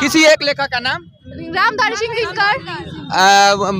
किसी एक लेखक का नाम। रामधारी सिंह दिनकर।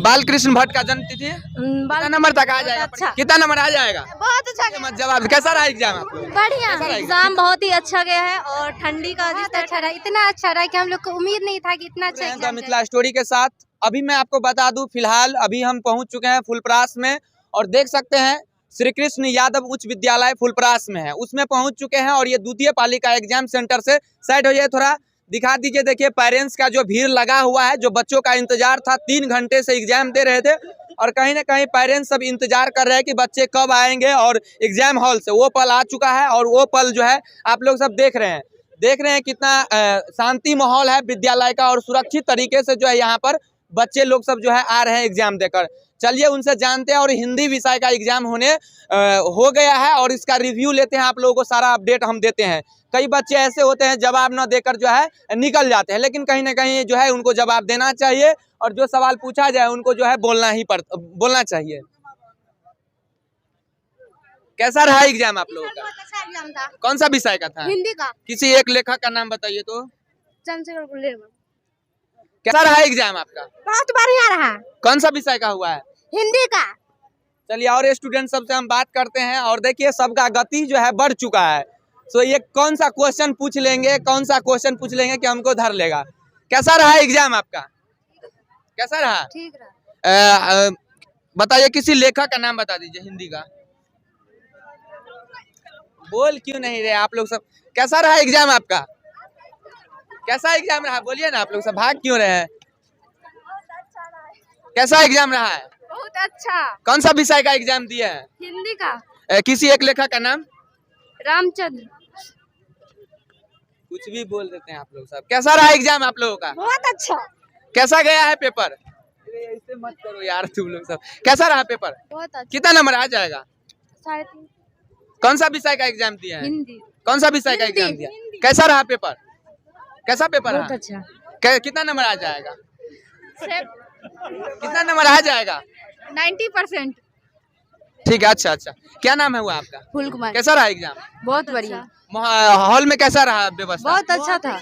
बालकृष्ण भट्ट का जन्म तिथि। कितना नंबर तक आ जाएगा? अच्छा। कितना नंबर आ जाएगा? बहुत अच्छा मत जवाब। कैसा रहा एग्जाम आप लोग? बढ़िया कैसा रहा एग्जाम बहुत ही अच्छा गया है और ठंडी का जितना अच्छा रहा, इतना अच्छा रहा कि हम लोग को उम्मीद नहीं था कि इतना अच्छा एग्जाम मिथिला स्टोरी के साथ अभी मैं आपको बता दूं, फिलहाल अभी हम पहुंच चुके हैं फुलपरास में और देख सकते हैं श्री कृष्ण यादव उच्च विद्यालय फुलपरास में है, उसमें पहुंच चुके हैं और ये द्वितीय पाली का एग्जाम सेंटर से साइड हो जाए, थोड़ा दिखा दीजिए। देखिए पेरेंट्स का जो भीड़ लगा हुआ है, जो बच्चों का इंतजार था, 3 घंटे से एग्जाम दे रहे थे और कहीं ना कहीं पेरेंट्स सब इंतजार कर रहे हैं कि बच्चे कब आएंगे और एग्जाम हॉल से। वो पल आ चुका है और वो पल जो है आप लोग सब देख रहे हैं कितना शांति माहौल है विद्यालय का और सुरक्षित तरीके से जो है यहाँ पर बच्चे लोग सब जो है आ रहे हैं एग्जाम देकर। चलिए उनसे जानते हैं और हिंदी विषय का एग्जाम हो गया है और इसका रिव्यू लेते हैं, आप लोगों को सारा अपडेट हम देते हैं। कई बच्चे ऐसे होते हैं जवाब न देकर जो है निकल जाते हैं, लेकिन कहीं ना कहीं जो है उनको जवाब देना चाहिए और जो सवाल पूछा जाए उनको जो है बोलना चाहिए। कैसा रहा एग्जाम आप लोगों का? अच्छा एग्जाम था। कौन सा विषय का था? हिंदी का। किसी एक लेखक का नाम बताइए तो। चंद्रशेखर गुलेरिया। कैसा रहा एग्जाम आपका? बहुत बढ़िया रहा। कौन सा विषय का हुआ है? हिंदी का। चलिए और स्टूडेंट सबसे हम बात करते हैं और देखिए सबका गति जो है बढ़ चुका है। सो ये कौन सा क्वेश्चन पूछ लेंगे कि हमको धर लेगा। कैसा रहा एग्जाम आपका? कैसा रहा? ठीक रहा। बताइए किसी लेखक का नाम बता दीजिए हिंदी का। बोल क्यों नहीं रहे आप लोग सब? कैसा रहा एग्जाम आपका? कैसा एग्जाम रहा? बोलिए ना, आप लोग सब भाग क्यों रहे हैं? कैसा एग्जाम रहा है? बहुत अच्छा। कौन सा विषय का एग्जाम दिए हैं? हिंदी का। किसी एक लेखक का नाम। रामचंद्र। कुछ भी बोल देते हैं आप लोग सब। कैसा रहा एग्जाम आप लोगों का? बहुत अच्छा। कैसा गया है पेपर? ऐसे मत करो यार तुम लोग सब। कैसा रहा पेपर? बहुत अच्छा। कितना नंबर आ जाएगा? 3.5। कौन सा विषय का एग्जाम दिया है? हिंदी। कौन सा विषय का एग्जाम दिया? कैसा रहा पेपर? कैसा पेपर रहा? बहुत अच्छा। कितना नंबर आ जाएगा? कितना नंबर आ जाएगा? 90%। ठीक है, अच्छा। क्या नाम है वो आपका? फूल कुमार। कैसा रहा एग्जाम? बहुत बढ़िया। हॉल में कैसा रहा व्यवस्था? बहुत अच्छा था।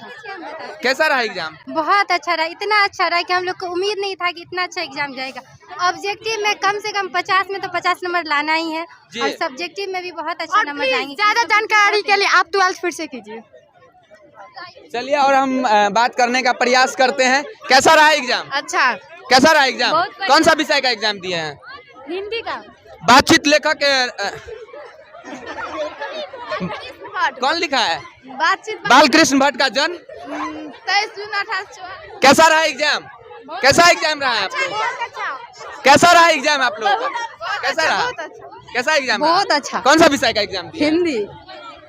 कैसा रहा एग्जाम? बहुत अच्छा रहा, इतना अच्छा रहा कि हम लोग को उम्मीद नहीं था कि इतना अच्छा एग्जाम जाएगा। ऑब्जेक्टिव में कम से कम 50 में तो 50 नंबर लाना ही है और सब्जेक्टिव में भी बहुत अच्छा नंबर लाएंगे। ज्यादा जानकारी के लिए आप 12th फिर से कीजिए। चलिए और हम बात करने का प्रयास करते हैं। कैसा रहा एग्जाम? अच्छा। कैसा रहा एग्जाम? कौन सा विषय का एग्जाम दिए हैं? हिंदी का। बातचीत लेखक कौन लिखा है? बातचीत। बालकृष्ण भट्ट का जन्म 23 जून 1854। कैसा रहा एग्जाम? कैसा एग्जाम रहा है आप लोग? कैसा रहा एग्जाम आप लोग का? कैसा रहा? कैसा एग्जाम? बहुत अच्छा। कौन सा विषय का एग्जाम? हिंदी।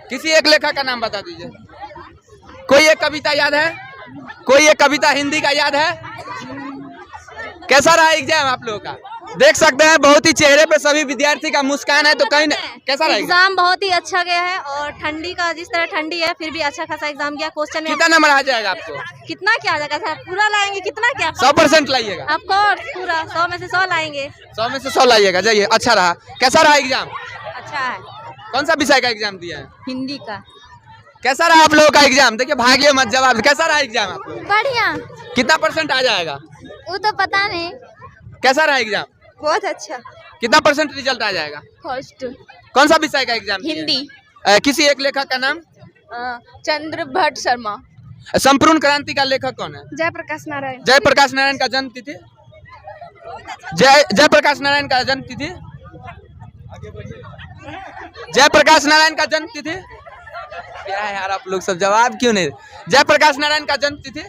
किसी एक लेखक का नाम बता दीजिए। कोई एक कविता याद है? कोई एक कविता हिंदी का याद है? कैसा रहा एग्जाम आप लोगों का? देख सकते हैं बहुत ही चेहरे पे सभी विद्यार्थी का मुस्कान है, तो कहीं कैसा रहा एग्जाम? बहुत ही अच्छा गया है और ठंडी का जिस तरह ठंडी है फिर भी अच्छा खासा एग्जाम गया। क्वेश्चन में कितना नंबर आ जाएगा आपको? कितना क्या आ जाएगा सर? पूरा लाएंगे? कितना क्या? 100% लाइएगा? ऑफकोर्स पूरा 100 में से 100 लाएंगे। 100 में से 100 लाइएगा। जाइए। अच्छा रहा। कैसा रहा एग्जाम? अच्छा है। कौन सा विषय का एग्जाम दिया है? हिंदी का। कैसा रहा आप लोगों का एग्जाम? देखिए भागिए मत जवाब। कैसा रहा एग्जाम आप लोग? बढ़िया। कितना % आ जाएगा? वो तो पता नहीं। कैसा रहा एग्जाम? बहुत अच्छा। कितना % रिजल्ट आ जाएगा? फर्स्ट। कौन सा विषय का एग्जाम? हिंदी। किसी एक लेखक का नाम? चंद्र भट्ट शर्मा। संपूर्ण क्रांति का लेखक कौन है? जयप्रकाश नारायण। जयप्रकाश नारायण का जन्म तिथि? जयप्रकाश नारायण का जन्म तिथि? जयप्रकाश नारायण का जन्म तिथि क्या है यार? आप लोग सब जवाब क्यों नहीं? जयप्रकाश नारायण का जन्म तिथि?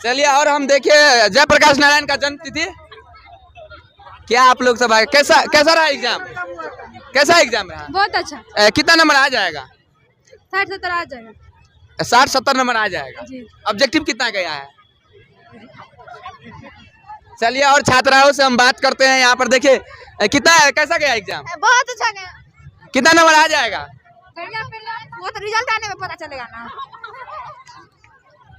चलिए और हम देखिए जयप्रकाश नारायण का जन्म तिथि क्या आप लोग सब आए? कैसा रहा एग्जाम? कैसा एग्जाम रहा? बहुत अच्छा। कितना नंबर आ जाएगा? 60-70 आ जाएगा। 60-70 नंबर आ जाएगा। ऑब्जेक्टिव कितना गया है? चलिए और छात्राओं से हम बात करते हैं। यहाँ पर देखिए कितना है, कैसा गया एग्जाम? बहुत अच्छा गया। कितना नंबर आ जाएगा? वो तो रिजल्ट आने में पता चलेगा ना।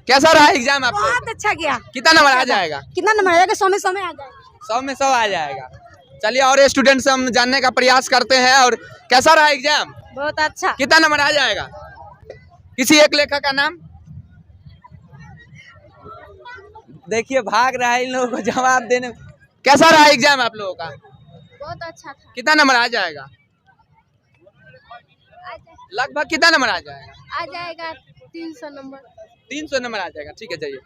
कैसा रहा एग्जाम आप लोग? बहुत अच्छा गया। कितना नंबर आ जाएगा? कितना नंबर आ जाएगा? 100 में 100 में आ जाएगा। 100 में 100 आ जाएगा। चलिए और स्टूडेंट से हम जानने का प्रयास करते हैं। और कैसा रहा एग्जाम? बहुत अच्छा। कितना नंबर आ जाएगा? किसी एक लेखक का नाम। देखिए भाग रहा है इन लोगों को जवाब देने। कैसा रहा एग्जाम आप लोगों का? बहुत अच्छा था। कितना नंबर आ जाएगा? लगभग कितना नंबर आ जाएगा? आ जाएगा 300 नंबर। 300 नंबर आ जाएगा। ठीक है, जाइए।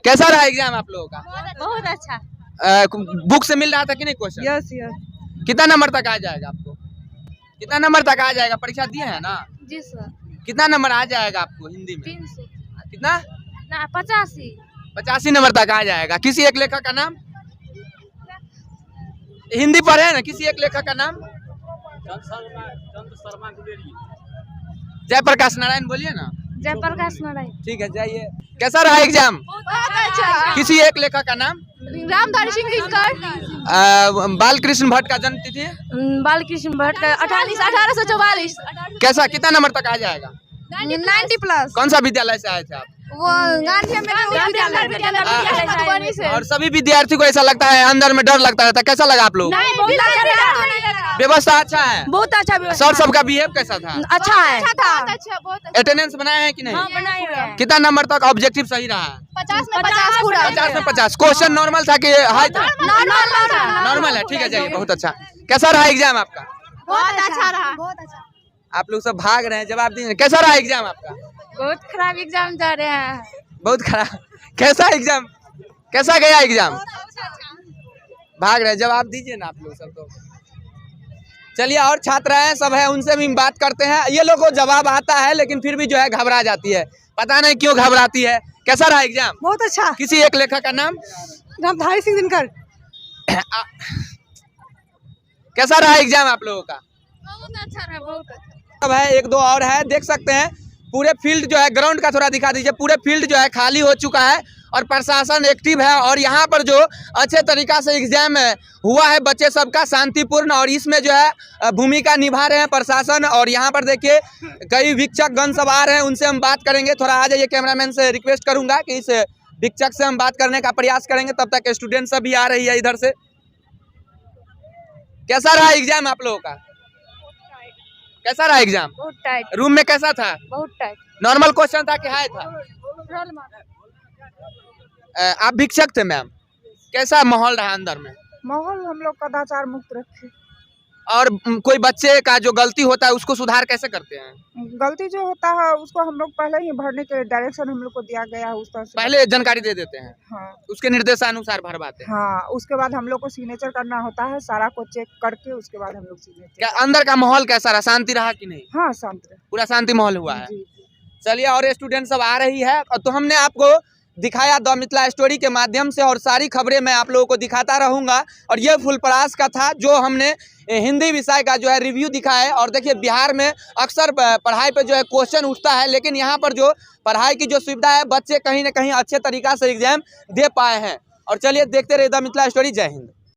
कैसा रहा एग्जाम आप लोगों का? बहुत अच्छा। बुक से मिल रहा था कि नहीं क्वेश्चन? Yes yes. कितना नंबर तक आ जाएगा आपको? कितना नंबर तक आ जाएगा? परीक्षा दिए हैं ना? जी सर। कितना नंबर आ जाएगा आपको हिंदी में? 300 कितना? ना 85। 85 नंबर तक आ जाएगा। किसी एक लेखक का नाम। हिंदी पढ़े हैं ना? किसी एक लेखक का नाम। जयप्रकाश नारायण बोलिए ना। जयप्रकाश नारायण। ठीक है, जाइए। कैसा रहा एग्जाम? बहुत अच्छा। किसी एक लेखक का नाम। रामधारी सिंह दिनकर। बालकृष्ण भट्ट का जन्म तिथि। बालकृष्ण भट्ट का 1844। कैसा कितना नंबर तक आ जाएगा? 90+। कौन सा विद्यालय से आए थे आप? वो गांधी विद्यालय से। और सभी विद्यार्थी को ऐसा लगता है अंदर में डर लगता रहता है, कैसा लगा आप लोग? व्यवस्था अच्छा है? बहुत अच्छा। सर सबका बिहेव कैसा था? अच्छा है। बहुत अटेंडेंस बनाए हैं कि नहीं? बनाए हुए हैं। कितना नंबर तक ऑब्जेक्टिव सही रहा? 50 में 50 पूरा। 50 में 50। क्वेश्चन नॉर्मल था कि हाई था? नॉर्मल है। ठीक है, जाइए। बहुत अच्छा। कैसा रहा एग्जाम आपका? बहुत अच्छा रहा। बहुत अच्छा। आप लोग सब भाग रहे हैं, जवाब दीजिए। कैसा रहा एग्जाम आपका? बहुत खराब एग्जाम जा रहे हैं। बहुत खराब। कैसा एग्जाम? कैसा गया एग्जाम? भाग रहे हैं, जवाब दीजिए ना आप लोग सब। तो चलिए, और छात्र हैं सब है, उनसे भी बात करते हैं। ये लोग को जवाब आता है लेकिन फिर भी जो है घबरा जाती है, पता नहीं क्यों घबराती है। कैसा रहा एग्जाम? बहुत अच्छा। किसी एक लेखक का नाम। रामधारी सिंह दिनकर। कैसा रहा एग्जाम आप लोगों का? बहुत अच्छा रहा। बहुत अच्छा। अब है एक दो और है, देख सकते हैं पूरे फील्ड जो है, ग्राउंड का थोड़ा दिखा दीजिए। पूरे फील्ड जो है खाली हो चुका है और प्रशासन एक्टिव है और यहाँ पर जो अच्छे तरीका से एग्जाम हुआ है बच्चे सबका शांतिपूर्ण, और इसमें जो है भूमिका निभा रहे हैं प्रशासन। और यहाँ पर देखिए कई वीक्षक गण सब आ रहे हैं, उनसे हम बात करेंगे। थोड़ा आ जाइए, कैमरामैन से रिक्वेस्ट करूंगा कि इस वीक्षक से हम बात करने का प्रयास करेंगे। तब तक स्टूडेंट सब भी आ रही है इधर से। कैसा रहा एग्जाम आप लोगों का? कैसा रहा एग्जाम? बहुत टाइट। रूम में कैसा था? बहुत टाइट। नॉर्मल क्वेश्चन था कि हाई था? आप भिक्षक थे मैम, कैसा माहौल रहा अंदर में? माहौल हम लोग कदाचार मुक्त रखे। और कोई बच्चे का जो गलती होता है उसको सुधार कैसे करते हैं? गलती जो होता है उसको हम लोग पहले ही भरने के डायरेक्शन हम लोग को दिया गया है, उस तरह से पहले जानकारी दे देते हैं। हाँ। उसके निर्देशानुसार भरवाते हैं। हाँ, उसके बाद हम लोग को सिग्नेचर करना होता है, सारा को चेक करके उसके बाद हम लोग सिग्नेचर। क्या अंदर का माहौल कैसा रहा? शांति रहा कि नहीं? हाँ, शांत रहे। पूरा शांति माहौल हुआ है। जी। चलिए, और स्टूडेंट सब आ रही है तो हमने आपको दिखाया द मिथिला स्टोरी के माध्यम से, और सारी खबरें मैं आप लोगों को दिखाता रहूंगा। और ये फुलपरास का था जो हमने हिंदी विषय का जो है रिव्यू दिखा है। और देखिए बिहार में अक्सर पढ़ाई पे जो है क्वेश्चन उठता है, लेकिन यहाँ पर जो पढ़ाई की जो सुविधा है बच्चे कहीं ना कहीं अच्छे तरीका से एग्जाम दे पाए हैं। और चलिए देखते रहिए द मिथिला स्टोरी। जय हिंद।